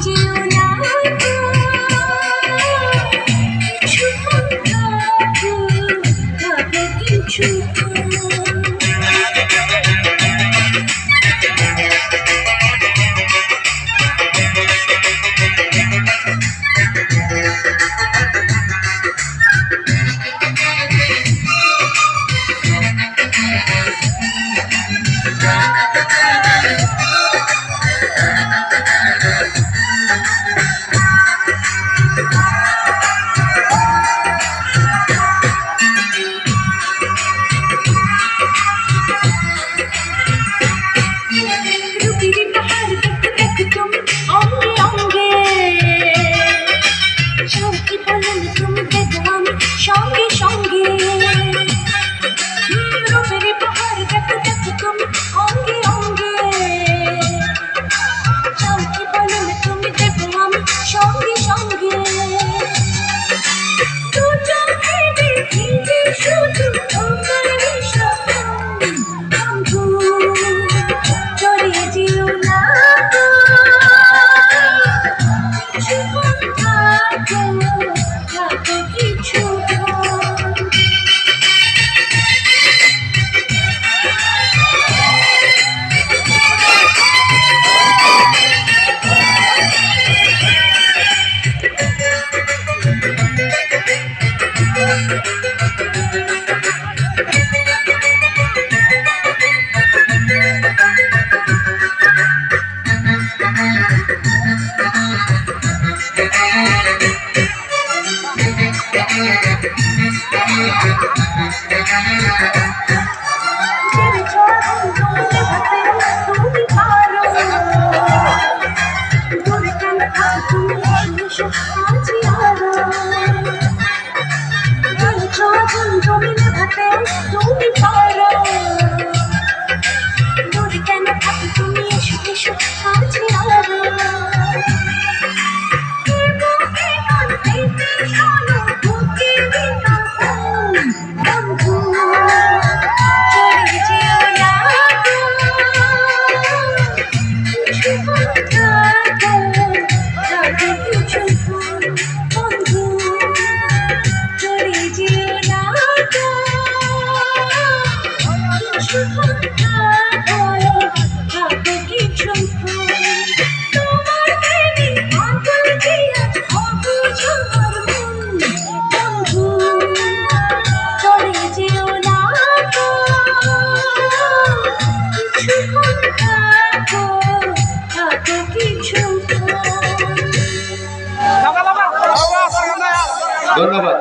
যেও না গো, কিছুক্ষণ থাকো, থাকো কিছুক্ষণ। সঙ্গে সঙ্গে রূপের পাহাড় দেখো দেখো তুমি অঙ্গে অঙ্গে, শান্তি বলুন তুমি দেখো আমি সঙ্গে সঙ্গে। দু চোখে দেখি যে শুধু তোমার স্বপ্ন, বন্ধু চলে যেও না গো, কিছুক্ষণ থাকো, থাকো কিছুক্ষণ। তুমি পারো দূরে কেন থাকো তুমি, এসো এসো কাছে আরো। বন্ধু চলে যেও না গো, কিছুক্ষণ থাকো, থাকো কিছুক্ষণ। বন্ধু চলে যেও না গো, কিছুক্ষণ থাকো, থাকো কিছুক্ষণ। তোমার প্রেমে পাগল দিয়া অবুঝ আমার মন, বন্ধু চলে যেও না গো, কিছুক্ষণ থাকো, থাকো কিছুক্ষণ। ধন্যবাদ।